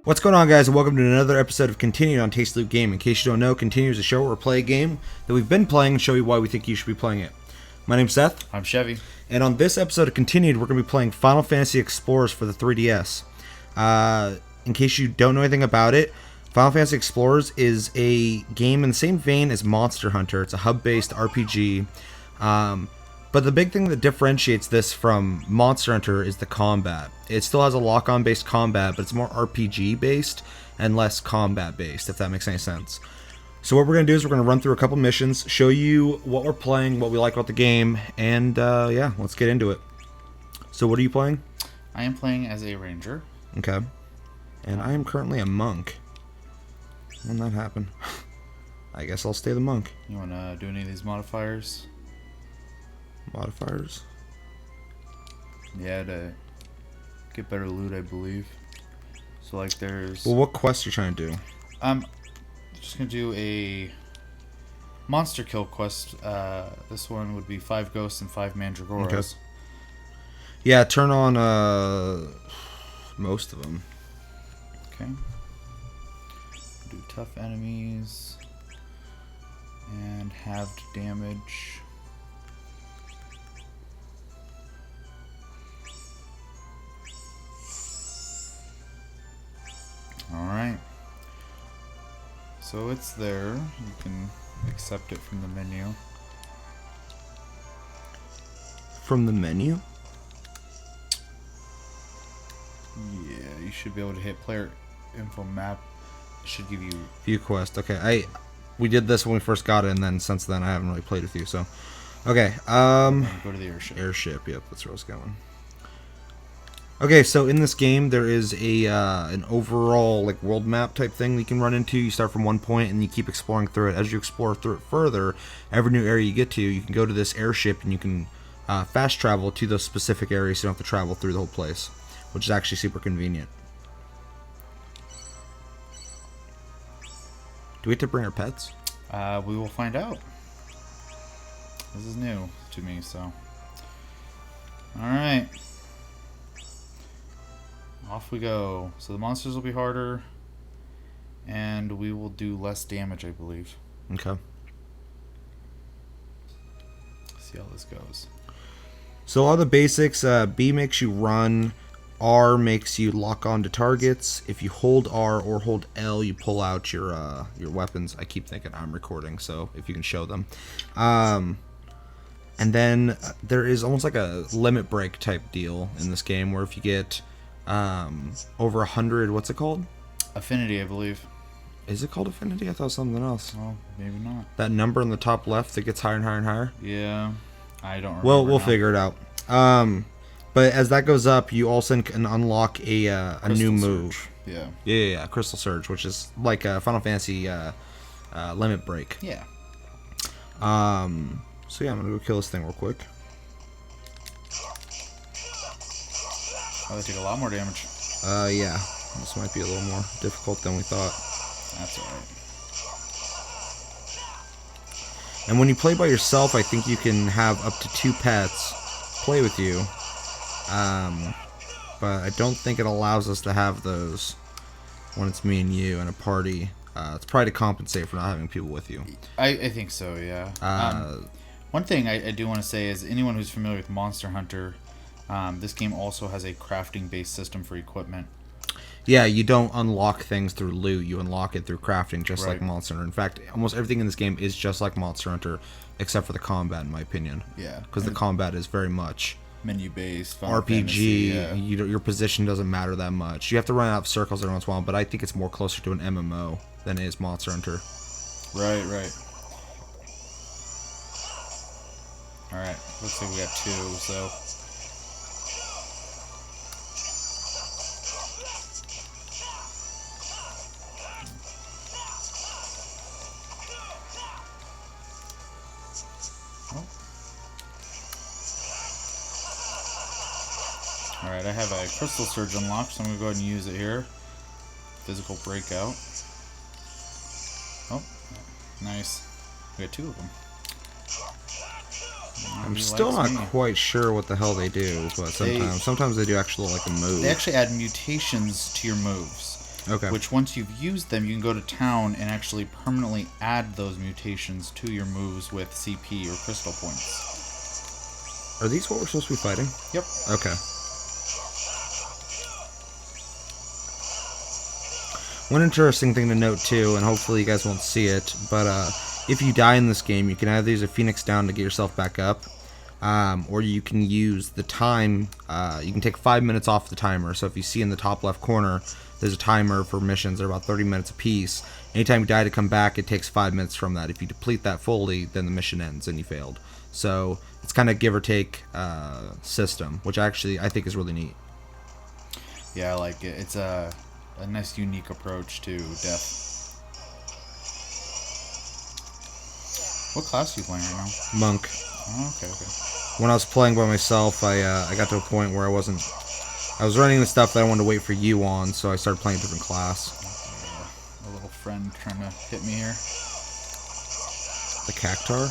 What's going on, guys, and welcome to another episode of Continued on Taste Loop Game. In case you don't know, Continued is a show where we play a game that we've been playing and show you why we think you should be playing it. My name's Seth. I'm Chevy. And on this episode of Continued, we're going to be playing Final Fantasy Explorers for the 3DS. In case you don't know anything about it, Final Fantasy Explorers is a game in the same vein as Monster Hunter. It's a hub-based RPG. But the big thing that differentiates this from Monster Hunter is the combat. It still has a lock-on based combat, but it's more RPG based and less combat based, if that makes any sense. So what we're going to do is we're going to run through a couple missions, show you what we're playing, what we like about the game, and yeah, let's get into it. So what are you playing? I am playing as a ranger. Okay. And I am currently a monk. When that happen? I guess I'll stay the monk. You want to do any of these modifiers? Modifiers? Yeah, to get better loot, I believe. So like there's... Well, what quest are you trying to do? I'm just going to do a monster kill quest. This one would be 5 ghosts and 5 mandragoras. Okay. Yeah, turn on most of them. Okay. Do tough enemies. And halved damage. Alright. So it's there. You can accept it from the menu. From the menu? Yeah, you should be able to hit player info map. It should give you... View quest. Okay, we did this when we first got it, and then since then I haven't really played with you, so... Okay, Go to the airship. Airship, yep, that's where I was going. Okay, so in this game, there is a an overall like world map type thing that you can run into. You start from one point and you keep exploring through it. As you explore through it further, every new area you get to, you can go to this airship and you can fast travel to those specific areas, so you don't have to travel through the whole place, which is actually super convenient. Do we have to bring our pets? We will find out. This is new to me, so... Alright. Off we go. So the monsters will be harder, and we will do less damage, I believe. Okay. See how this goes. So all the basics, B makes you run, R makes you lock on to targets. If you hold R or hold L, you pull out your weapons. I keep thinking I'm recording, so if you can show them. And then there is almost like a limit break type deal in this game, where if you get over 100, what's it called? Affinity, I believe. Is it called affinity? I thought something else. Well, maybe not. That number in the top left that gets higher and higher and higher? Yeah, I don't remember. Well, we'll figure it out. But as that goes up, you also can unlock a new move. Surge. Yeah. Yeah, Crystal Surge, which is like a Final Fantasy limit break. Yeah. So yeah, I'm gonna go kill this thing real quick. Oh, they take a lot more damage. Yeah. This might be a little more difficult than we thought. That's alright. And when you play by yourself, I think you can have up to 2 pets play with you. But I don't think it allows us to have those when it's me and you in a party. It's probably to compensate for not having people with you. I think so, yeah. One thing I do want to say is anyone who's familiar with Monster Hunter, this game also has a crafting-based system for equipment. Yeah, you don't unlock things through loot. You unlock it through crafting, just like Right. Monster Hunter. In fact, almost everything in this game is just like Monster Hunter, except for the combat, in my opinion. Yeah. Because the combat is very much Menu-based, RPG. Fantasy, yeah. Your position doesn't matter that much. You have to run out of circles every once in a while, but I think it's more closer to an MMO than it is Monster Hunter. Right. Alright, looks like we got 2, so... Alright, I have a Crystal Surge unlocked, so I'm going to go ahead and use it here. Physical Breakout. Oh, nice. We got 2 of them. I'm still not quite sure what the hell they do, but sometimes they do actually like a move. They actually add mutations to your moves. Okay. Which once you've used them, you can go to town and actually permanently add those mutations to your moves with CP or crystal points. Are these what we're supposed to be fighting? Yep. Okay. One interesting thing to note too, and hopefully you guys won't see it, but if you die in this game, you can either use a Phoenix down to get yourself back up, or you can use the time. You can take 5 minutes off the timer. So if you see in the top left corner, there's a timer for missions. They're about 30 minutes apiece. Anytime you die to come back, it takes 5 minutes from that. If you deplete that fully, then the mission ends and you failed. So it's kind of give or take system, which actually I think is really neat. Yeah, I like it. It's a nice, unique approach to death. What class are you playing right now? Monk. Oh, okay. When I was playing by myself, I got to a point where I was running the stuff that I wanted to wait for you on, so I started playing a different class. A little friend trying to hit me here. The Cactar?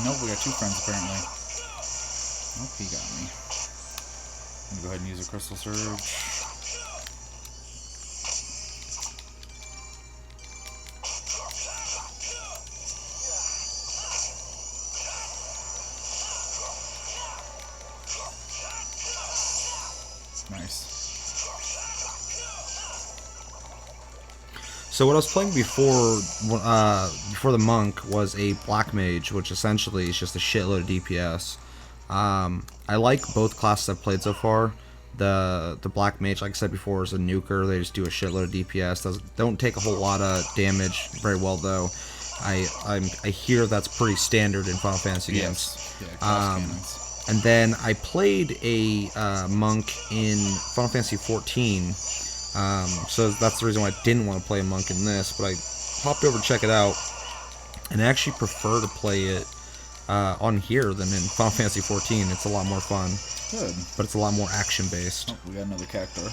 Nope, we got two friends apparently. Nope, he got me. I'm gonna go ahead and use a Crystal Surge. Nice. So what I was playing before the monk was a black mage, which essentially is just a shitload of DPS. I like both classes I've played so far. The black mage, like I said before, is a nuker. They just do a shitload of DPS. Don't take a whole lot of damage very well though. I hear that's pretty standard in Final Fantasy games. Yes. Yeah, cross cannons. And then I played a monk in Final Fantasy 14. So that's the reason why I didn't want to play a monk in this, but I popped over to check it out, and I actually prefer to play it on here than in Final Fantasy 14. It's a lot more fun. Good. But it's a lot more action-based. Oh, we got another Cactar.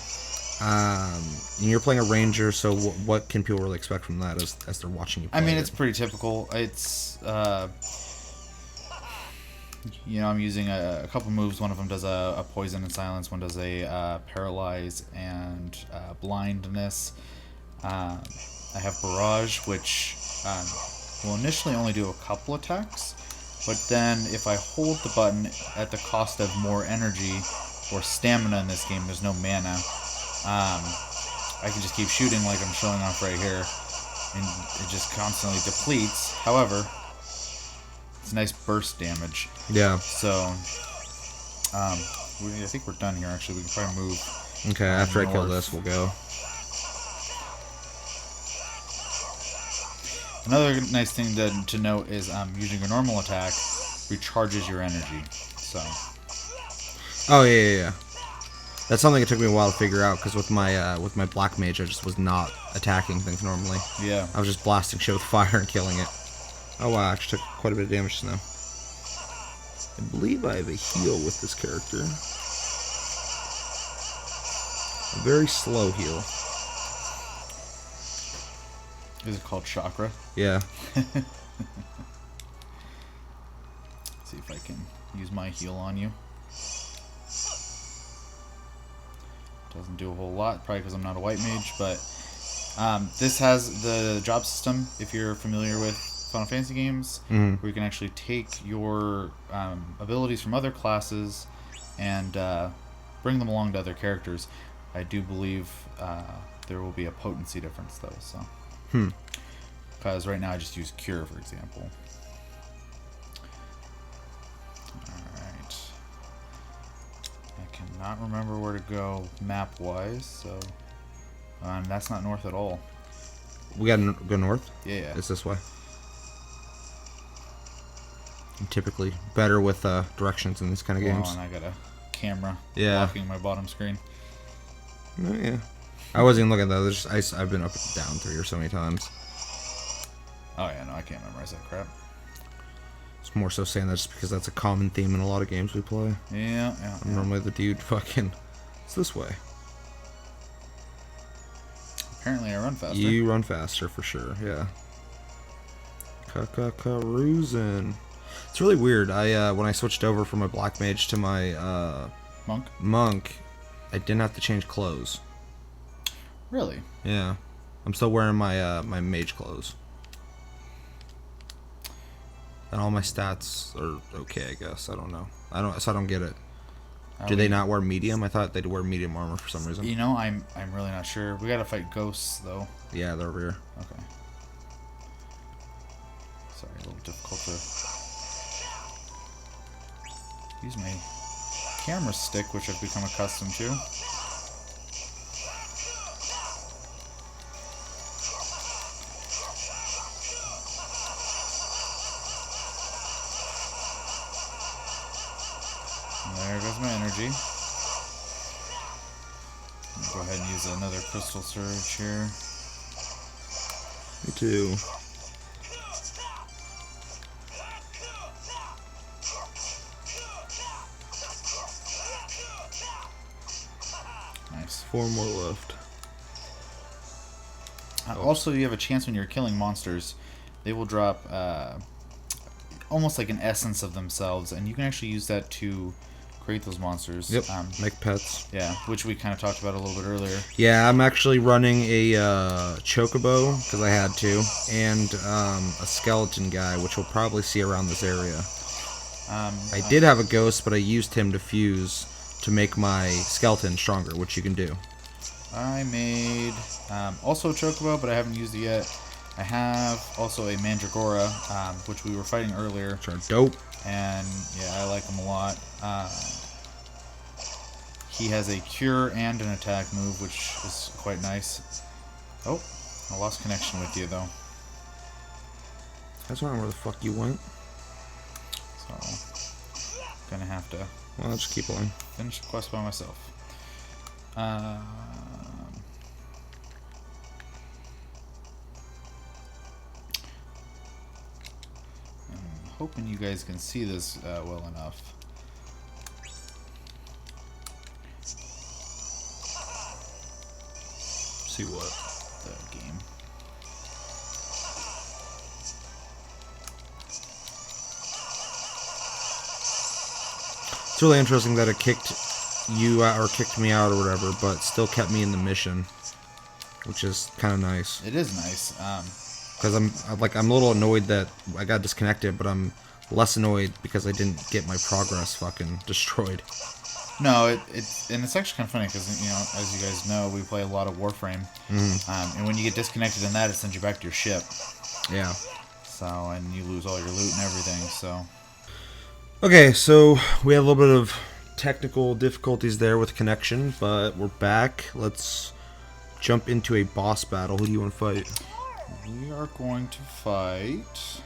And you're playing a ranger, so what can people really expect from that as they're watching you play I mean, it? it's pretty typical. It's, I'm using a couple moves. One of them does a poison and silence. One does a paralyze and blindness. I have barrage, which will initially only do a couple attacks, but then if I hold the button at the cost of more energy or stamina in this game, there's no mana. I can just keep shooting like I'm showing off right here, and it just constantly depletes. However, it's nice burst damage. Yeah. So, I think we're done here. Actually, we can probably move. Okay, after I kill north. this, we'll go. Another nice thing to note is using a normal attack recharges your energy. So. Oh yeah. That's something it took me a while to figure out, because with my black mage, I just was not attacking things normally. Yeah. I was just blasting shit with fire and killing it. Oh wow, I actually took quite a bit of damage now. I believe I have a heal with this character. A very slow heal. Is it called chakra? Yeah. See if I can use my heal on you. Doesn't do a whole lot, probably because I'm not a white mage, but this has the job system, if you're familiar with Final Fantasy games, where you can actually take your abilities from other classes and bring them along to other characters. I do believe there will be a potency difference, though. So, because right now I just use Cure, for example. Alright. I cannot remember where to go map-wise, so... that's not north at all. We gotta go north? Yeah. It's this way. I'm typically better with directions in these kind of games. And I got a camera blocking my bottom screen. Oh, yeah. I wasn't even looking at that. I've been up and down 3 or so many times. Oh yeah, no, I can't memorize that crap. It's more so saying that just because that's a common theme in a lot of games we play. Yeah. I'm normally the dude fucking... It's this way. Apparently I run faster. You run faster for sure, yeah. Carusin. It's really weird. When I switched over from my black mage to my Monk? I didn't have to change clothes. Really? Yeah. I'm still wearing my my mage clothes. And all my stats are okay, I guess. I don't know. I don't get it. Do they not wear medium? I thought they'd wear medium armor for some reason. You know, I'm really not sure. We gotta fight ghosts though. Yeah, they're over here. Okay. Sorry, a little difficult to use my camera stick, which I've become accustomed to. There goes my energy. Go ahead and use another crystal surge here. Me too. Nice. 4 more left. Also, you have a chance when you're killing monsters. They will drop almost like an essence of themselves, and you can actually use that to create those monsters. Yep. Make pets. Yeah, which we kind of talked about a little bit earlier. Yeah, I'm actually running a chocobo because I had to, and a skeleton guy, which we'll probably see around this area. I did have a ghost, but I used him to fuse to make my skeleton stronger, which you can do. I made also a chocobo, but I haven't used it yet. I have also a mandragora, which we were fighting earlier. Which are dope. And yeah, I like him a lot. He has a cure and an attack move, which is quite nice. Oh, I lost connection with you though. That's not where the fuck you went. So, gonna have to Well, I'll just keep on. finish the quest by myself. I'm hoping you guys can see this well enough. See what? The game. It's really interesting that it kicked you out, or kicked me out or whatever, but still kept me in the mission, which is kind of nice. It is nice. Because I'm a little annoyed that I got disconnected, but I'm less annoyed because I didn't get my progress fucking destroyed. No, and it's actually kind of funny because, you know, as you guys know, we play a lot of Warframe, and when you get disconnected in that, it sends you back to your ship. Yeah. So, and you lose all your loot and everything. So. Okay, so we have a little bit of technical difficulties there with connection, but we're back. Let's jump into a boss battle. Who do you want to fight? We are going to fight.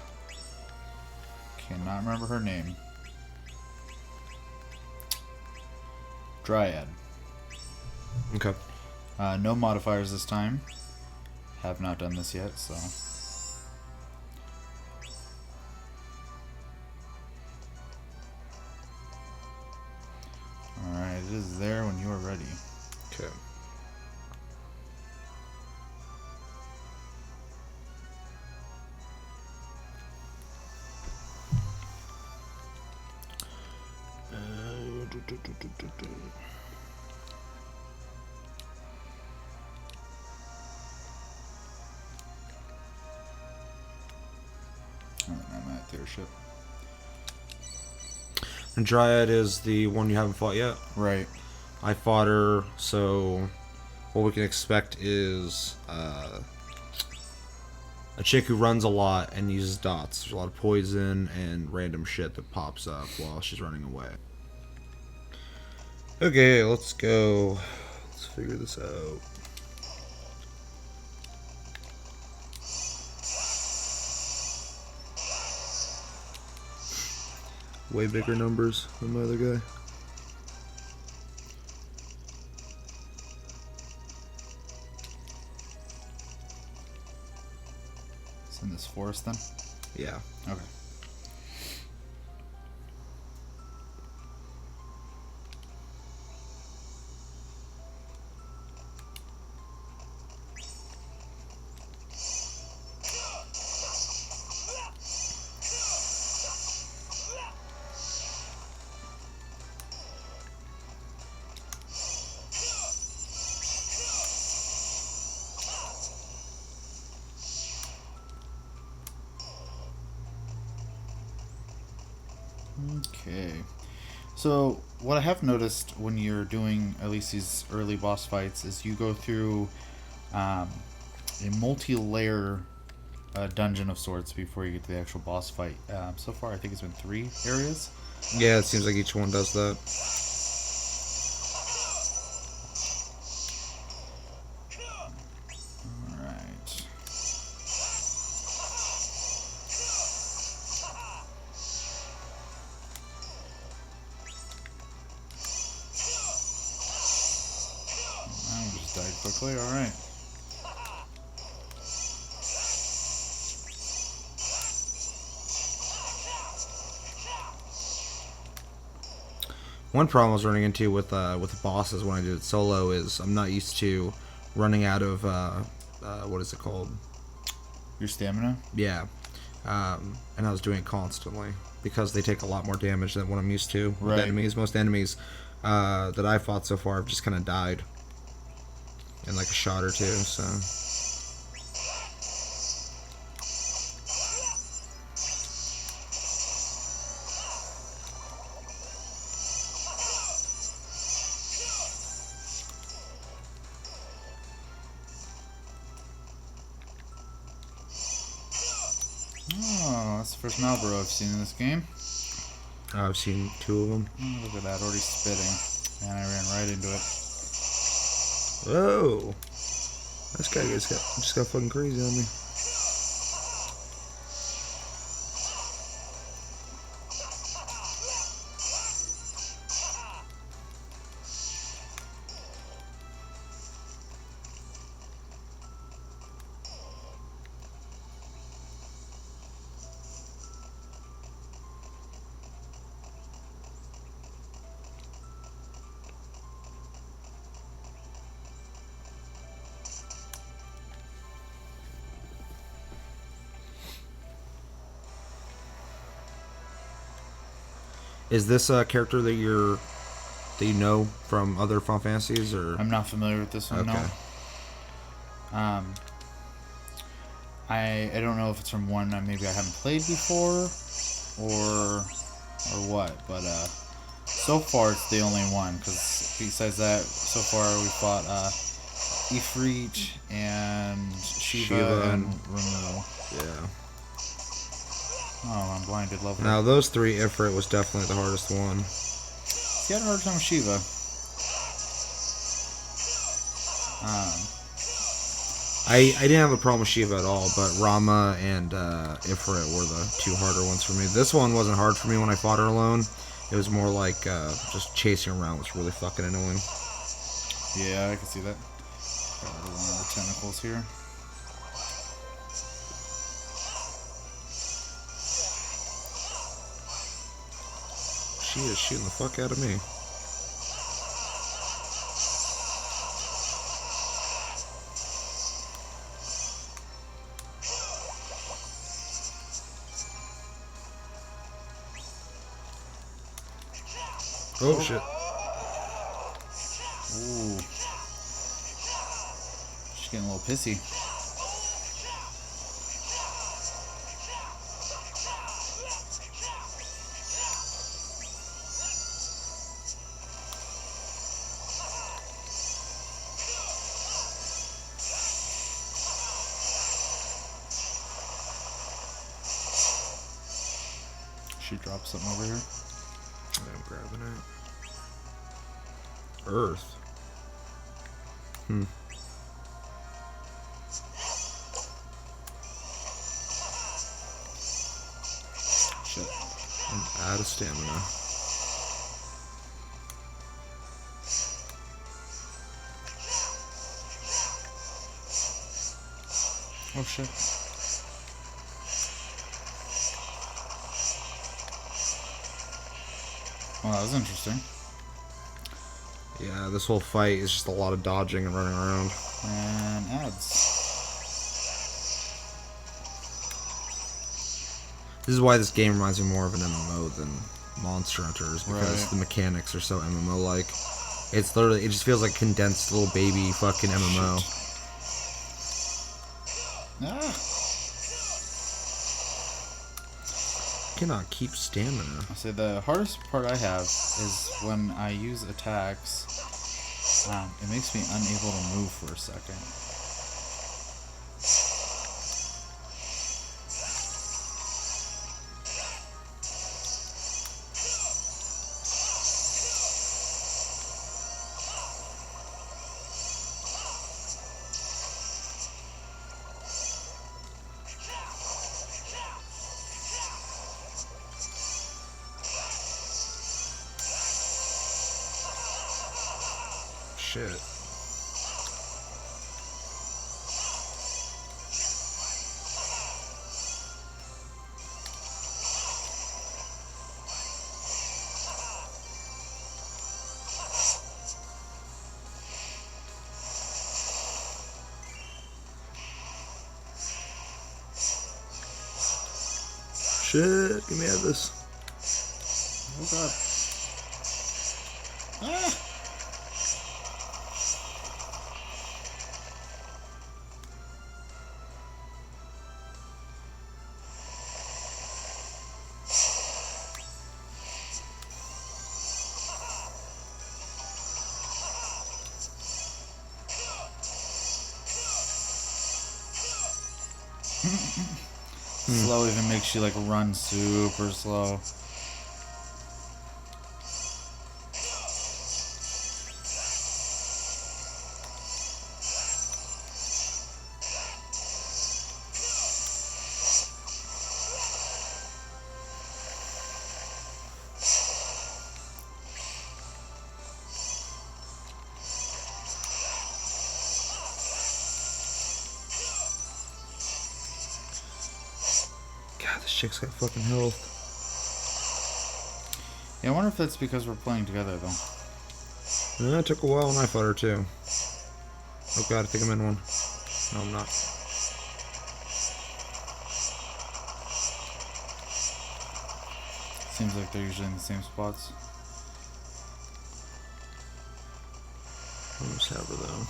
Cannot remember her name. Dryad. Okay. No modifiers this time. Have not done this yet, so. Alright, it is there when you are ready. Okay. I'm at their ship. And Dryad is the one you haven't fought yet? Right. I fought her, so what we can expect is a chick who runs a lot and uses dots. There's a lot of poison and random shit that pops up while she's running away. Okay, let's go. Let's figure this out. Way bigger numbers than my other guy. It's in this forest then? Yeah. Okay. Okay. So, what I have noticed when you're doing at least these early boss fights is you go through a multi-layer dungeon of sorts before you get to the actual boss fight. So far, I think it's been 3 areas. Yeah, it seems like each one does that. Alright. I just died quickly, alright. One problem I was running into with the bosses when I did it solo is I'm not used to running out of what is it called? Your stamina? Yeah, and I was doing it constantly because they take a lot more damage than what I'm used to with Right. enemies. Most enemies that I fought so far have just kind of died in like a shot or two. So. Oh, that's the first Malboro I've seen in this game. I've seen 2 of them. Oh, look at that, already spitting. And I ran right into it. Whoa! This guy just got fucking crazy on me. Is this a character that you know from other Final Fantasies, or? I'm not familiar with this one, Okay. no. I don't know if it's from one that maybe I haven't played before, or what, but so far it's the only one, because besides that, so far we fought Ifrit and Shiva and Ramu. Yeah. Oh, I'm blinded, lovely. Now those 3, Ifrit was definitely the hardest one. See, I had a hard time with Shiva. I didn't have a problem with Shiva at all, but Rama and Ifrit were the 2 harder ones for me. This one wasn't hard for me when I fought her alone. It was more like just chasing around was really fucking annoying. Yeah, I can see that. Got one of the tentacles here. She is shooting the fuck out of me. Oh shit. Ooh. She's getting a little pissy. She dropped something over here. I'm grabbing it. Earth. Shit. I'm out of stamina. Oh shit. Well, that was interesting. Yeah, this whole fight is just a lot of dodging and running around. And ads. This is why this game reminds me more of an MMO than Monster Hunters, because Right. the mechanics are so MMO-like. It's literally, it just feels like condensed little baby fucking MMO. Ah. Cannot keep stamina. I say the hardest part I have is when I use attacks. It makes me unable to move for a second. Shit. Shit, give me this. Oh god. Ah! Slow even makes you like run super slow. God, this chick's got fucking health. Yeah, I wonder if that's because we're playing together though. Yeah, it took a while when I fought her too. Oh god, I think I'm in one. No, I'm not. Seems like they're usually in the same spots. Almost have her though.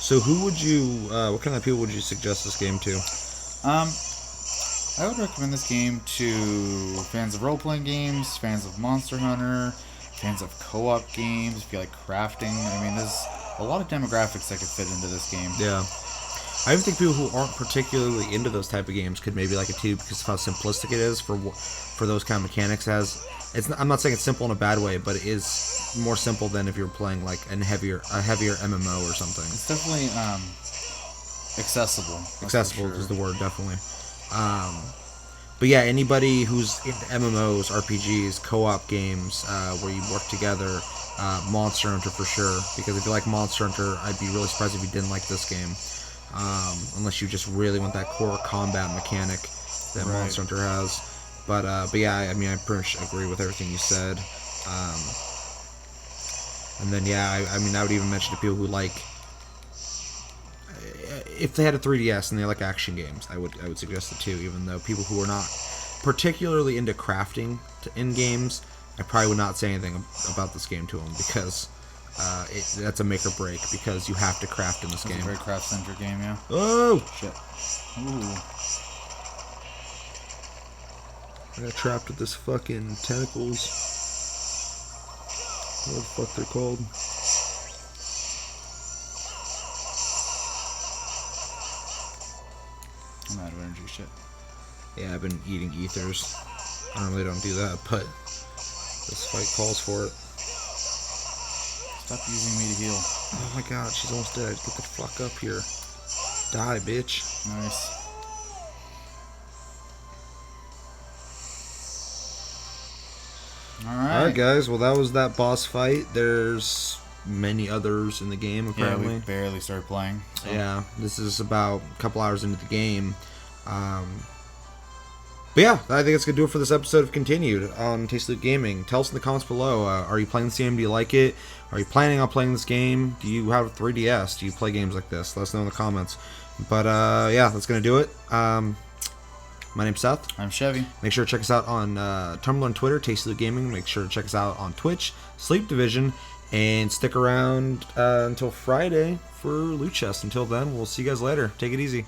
So who would you, what kind of people would you suggest this game to? I would recommend this game to fans of role-playing games, fans of Monster Hunter, fans of co-op games, if you like crafting. I mean, there's a lot of demographics that could fit into this game. Yeah. I even think people who aren't particularly into those type of games could maybe like it too because of how simplistic it is for those kind of mechanics. I'm not saying it's simple in a bad way, but it is more simple than if you're playing like a heavier MMO or something. It's definitely accessible. Accessible is the word, definitely. But yeah, anybody who's into MMOs, RPGs, co-op games where you work together, Monster Hunter for sure. Because if you like Monster Hunter, I'd be really surprised if you didn't like this game. Unless you just really want that core combat mechanic that Monster Hunter has. But yeah, I mean, I pretty much agree with everything you said. And then yeah, I mean, I would even mention to people who like, if they had a 3DS and they like action games, I would suggest it too. Even though people who are not particularly into crafting in games, I probably would not say anything about this game to them because that's a make or break because you have to craft in this game. It's a very craft-centric game, yeah. Oh shit! Ooh. I got trapped with this fucking tentacles. What the fuck they're called? I'm out of energy, shit. Yeah, I've been eating ethers. I normally don't do that, but this fight calls for it. Stop using me to heal. Oh my god, she's almost dead. Get the fuck up here. Die, bitch. Nice. Alright, guys. Well, that was that boss fight. There's many others in the game, apparently. Yeah, we barely started playing. So. Yeah, this is about a couple hours into the game. But yeah, I think that's going to do it for this episode of Continued on Taste Loop Gaming. Tell us in the comments below, are you playing this game? Do you like it? Are you planning on playing this game? Do you have a 3DS? Do you play games like this? Let us know in the comments. But yeah, that's going to do it. My name's Seth. I'm Chevy. Make sure to check us out on Tumblr and Twitter, Taste Loop Gaming. Make sure to check us out on Twitch, Sleep Division, And stick around until Friday for Loot Chest. Until then, we'll see you guys later. Take it easy.